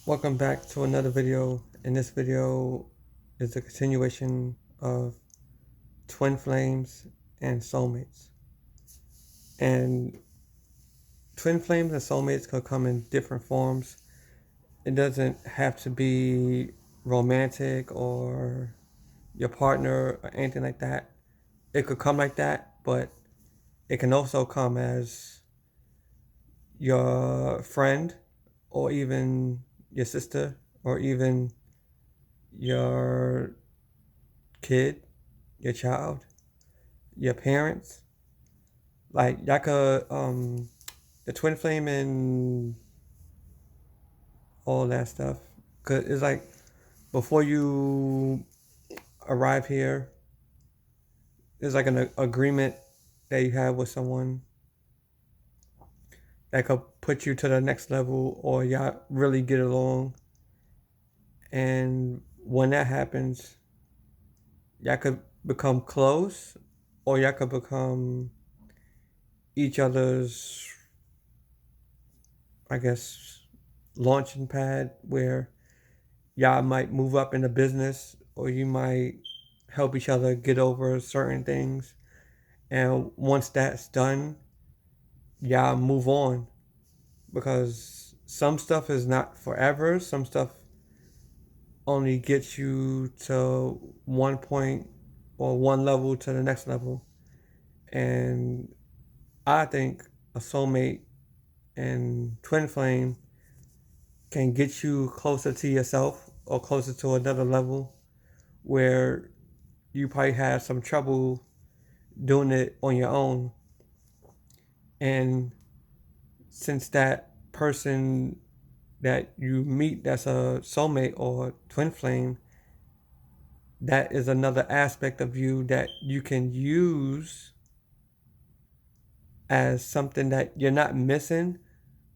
Welcome back to another video. In this video is a continuation of twin flames and soulmates. And twin flames and soulmates could come in different forms. It doesn't have to be romantic or your partner or anything like that. It could come like that, but it can also come as your friend or even your sister or even your kid, your child, your parents. Like y'all could the twin flame and all that stuff. Cause it's like before you arrive here, there's like an agreement that you have with someone that could put you to the next level or y'all really get along. And when that happens, y'all could become close or y'all could become each other's, I guess, launching pad where y'all might move up in the business or you might help each other get over certain things. And once that's done, y'all move on because some stuff is not forever. Some stuff only gets you to one point or one level to the next level. And I think a soulmate and twin flame can get you closer to yourself or closer to another level where you probably have some trouble doing it on your own. And since that person that you meet that's a soulmate or twin flame, that is another aspect of you that you can use as something that you're not missing,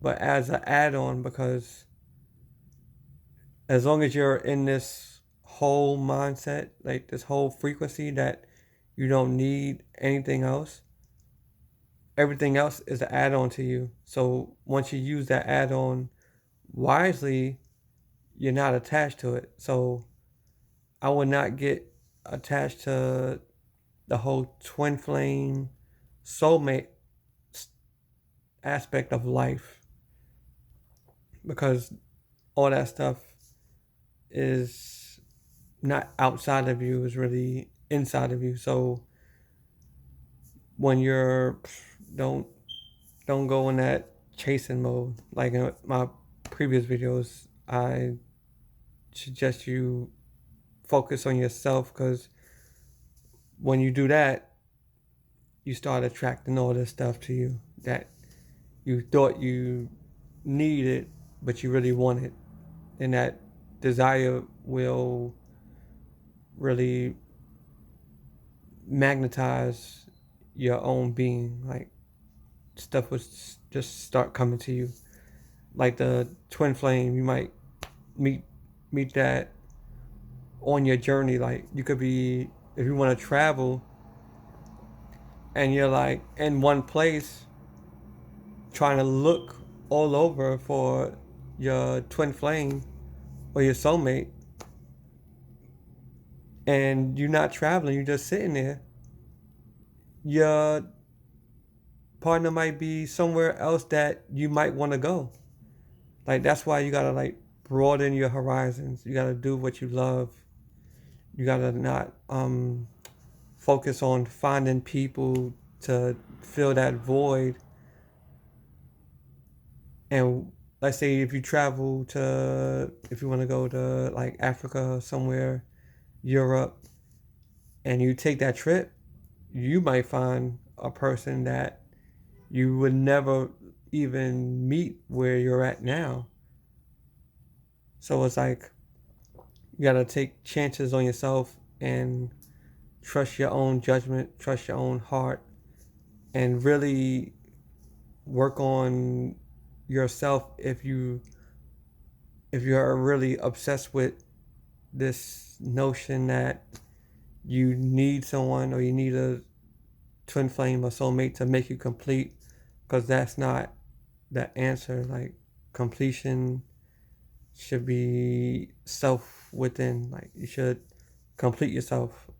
but as an add on because as long as you're in this whole mindset, like this whole frequency that you don't need anything else, everything else is an add on to you. So once you use that add on wisely, you're not attached to it. So I would not get attached to the whole twin flame soulmate aspect of life because all that stuff is not outside of you, is really inside of you. So when you're don't don't go in that chasing mode. Like in my previous videos, I suggest you focus on yourself because when you do that, you start attracting all this stuff to you that you thought you needed, but you really wanted. And that desire will really magnetize your own being. Like stuff would just start coming to you. Like the twin flame, you might meet meet that on your journey. Like you could be if you want to travel and you're like in one place trying to look all over for your twin flame or your soulmate and you're not traveling, you're just sitting there, your partner might be somewhere else that you might want to go. Like that's why you gotta like broaden your horizons. You gotta do what you love. You gotta not focus on finding people to fill that void. And let's say if you travel to, if you want to go to like Africa somewhere, Europe, and you take that trip, you might find a person that you would never even meet where you're at now. So it's like you gotta take chances on yourself and trust your own judgment, trust your own heart, and really work on yourself if you're really obsessed with this notion that you need someone or you need a twin flame or soulmate to make you complete, because that's not the answer. Like completion should be self within. Like you should complete yourself,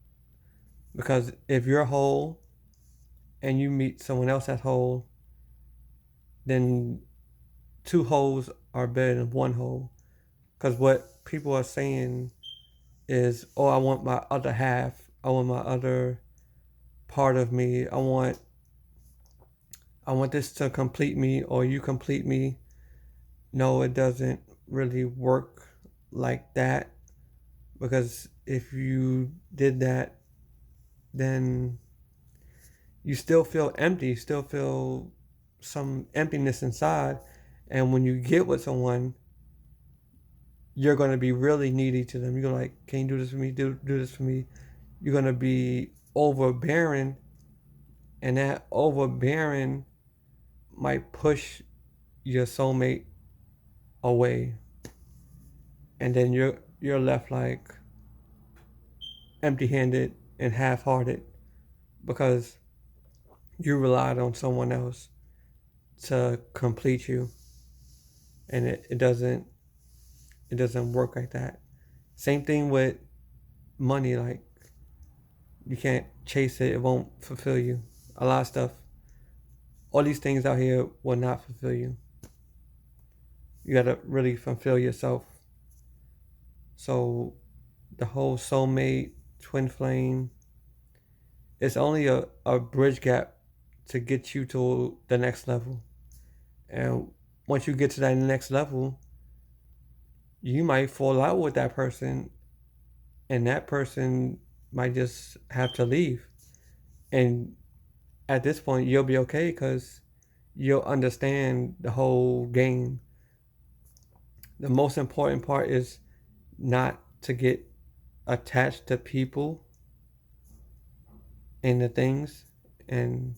because if you're whole and you meet someone else that's whole, then two holes are better than one hole. Because what people are saying is, oh, I want my other half. I want my other part of me. I want this to complete me, or you complete me. No, it doesn't really work like that, because if you did that, then you still feel empty, you still feel some emptiness inside. And when you get with someone, you're going to be really needy to them. You're going to like, can you do this for me? Do this for me. You're going to be overbearing, and that overbearing might push your soulmate away. And then you're left like empty-handed and half-hearted, because you relied on someone else to complete you, and it doesn't work like that. Same thing with money. Like, you can't chase it, it won't fulfill you. A lot of stuff, all these things out here will not fulfill you. You gotta really fulfill yourself. So the whole soulmate, twin flame, it's only a bridge gap to get you to the next level. And once you get to that next level, you might fall out with that person, and that person might just have to leave. And at this point, you'll be okay, because you'll understand the whole game. The most important part is not to get attached to people and the things, and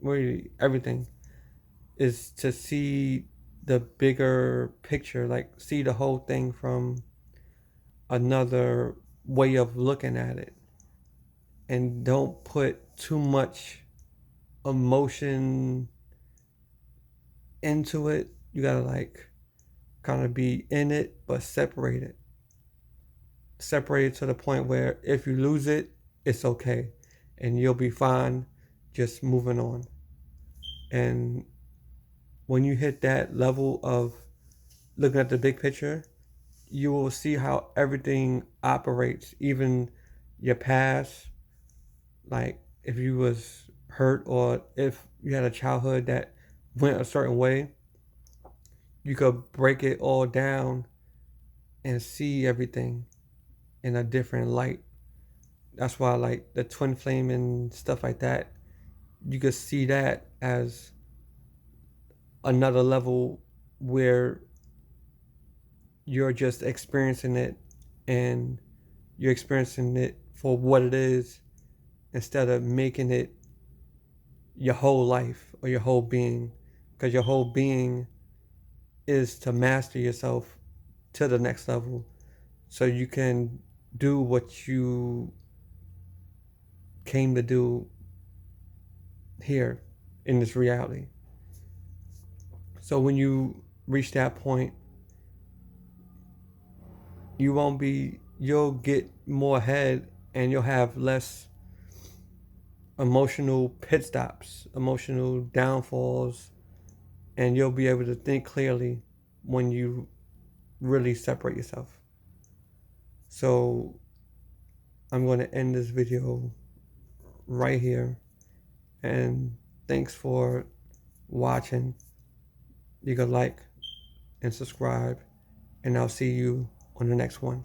really everything, is to see the bigger picture, like see the whole thing from another way of looking at it, and don't put too much emotion into it. You gotta like kind of be in it but separate it. Separate it to the point where if you lose it, it's okay, and you'll be fine just moving on. And when you hit that level of looking at the big picture, you will see how everything operates, even your past. Like if you was hurt, or if you had a childhood that went a certain way, you could break it all down and see everything in a different light. That's why like the twin flame and stuff like that, you could see that as another level where you're just experiencing it, and you're experiencing it for what it is, instead of making it your whole life or your whole being. Because your whole being is to master yourself to the next level, so you can do what you came to do here in this reality. So when you reach that point, you'll get more ahead, and you'll have less emotional pit stops, emotional downfalls, and you'll be able to think clearly when you really separate yourself. So I'm going to end this video right here, and thanks for watching. You can like and subscribe, and I'll see you on the next one.